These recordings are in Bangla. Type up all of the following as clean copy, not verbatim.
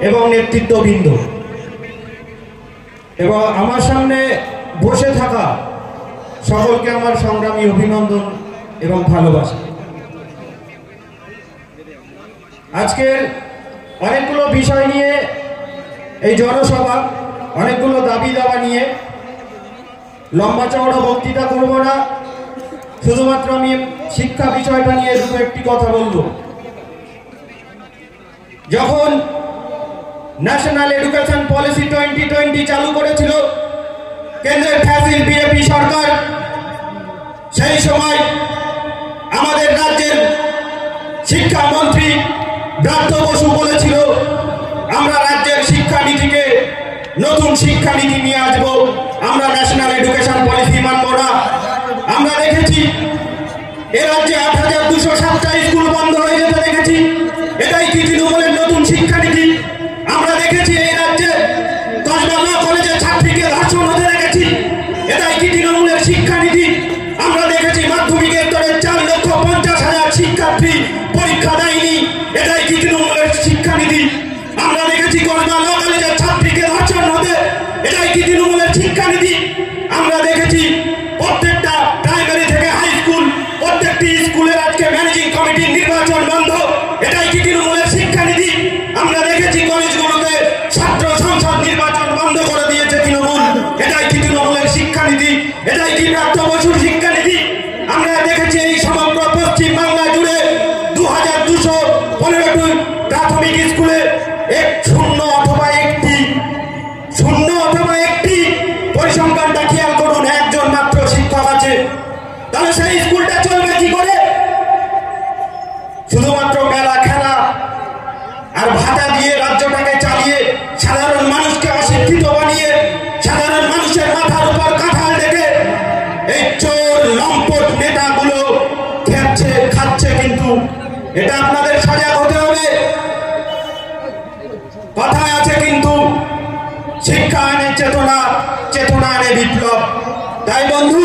এবং নেতৃত্ববৃন্দ এবং আমার সামনে বসে থাকা সকলকে আমার সংগ্রামী অভিনন্দন এবং ভালোবাসা। আজকের অনেকগুলো বিষয় নিয়ে এই জনসভা, অনেকগুলো দাবি দাওয়া নিয়ে লম্বা চওড়া বক্তৃতা করব না, শুধুমাত্র আমি শিক্ষা বিষয়টা নিয়ে দুটো একটি কথা বলবো। যখন ন্যাশনাল এডুকেশন পলিসি 2020 চালু করেছিল কেন্দ্রের ফ্যাসিস্ট বিজেপি সরকার, সেই সময় আমাদের রাজ্যের শিক্ষামন্ত্রী ব্রাত্য বসু বলেছিল আমরা রাজ্যের শিক্ষানীতিকে নতুন শিক্ষানীতি নিয়ে আসবো, আমরা ন্যাশনাল এডুকেশন পলিসি মানব না। আমরা দেখেছি এ রাজ্যে ৮,২০৭টা স্কুল বন্ধ হয়ে যেতে দেখেছি। এটাই কি তৃণমূলের নতুন শিক্ষানীতি? আমরা দেখেছি এই রাজ্যে কসবা ল কলেজের ছাত্রীকে ধর্ষণ হতে দেখেছি। এটাই কি তৃণমূলের শিক্ষানীতি? আমরা দেখেছি মাধ্যমিকের স্তরে 4,50,000 শিক্ষার্থী পরীক্ষা দেয়নি। এটাই কি তৃণমূলের শিক্ষানীতি? আমরা দেখেছি কসবা ল কলেজের ছাত্রীকে ধর্ষণ হতে। এটাই কি তৃণমূলের শিক্ষানীতি? আমরা দেখেছি প্রত্যেকটা প্রাইমারি থেকে হাই স্কুল প্রত্যেকটি স্কুলের আজকে ম্যানেজিং কমিটির নির্বাচন বন্ধ। এটাই কি তৃণমূলের শিক্ষানীতি? আমরা দেখেছি কলেজগুলোতে ছাত্র সংসদ নির্বাচন বন্ধ করে দিয়েছে তৃণমূল। এটাই কি তৃণমূলের শিক্ষানীতি? এটাই কি ব্রাত্য বসুর শিক্ষানীতি? আমরা দেখেছি এই সমগ্র পশ্চিম বাংলা জুড়ে 2,215টি প্রাথমিক স্কুলে শূন্য অথবা একটি পরিসংখ্যানটা খেয়াল করুন, একজন মাত্র শিক্ষক আছে। তাহলে সেই স্কুলটা চলবে কি করে? শুধুমাত্র মেলা খেলা আর ভাতা দিয়ে রাজ্যটাকে চালিয়ে সাধারণ মানুষকে অশিক্ষিত বানিয়ে সাধারণ মানুষের মাথার উপর কাঁঠাল ডেকে এই চোর লম্পট নেতাগুলো খাচ্ছে। কিন্তু এটা আপনাদের সজাগ হতে হবে। কথায় আছে কিন্তু শিক্ষা আনে চেতনা, চেতনা আনে বিপ্লব। তাই বন্ধু,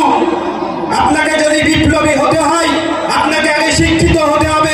আপনাকে যদি বিপ্লবী হতে হয় আপনাকে আগে শিক্ষিত হতে হবে।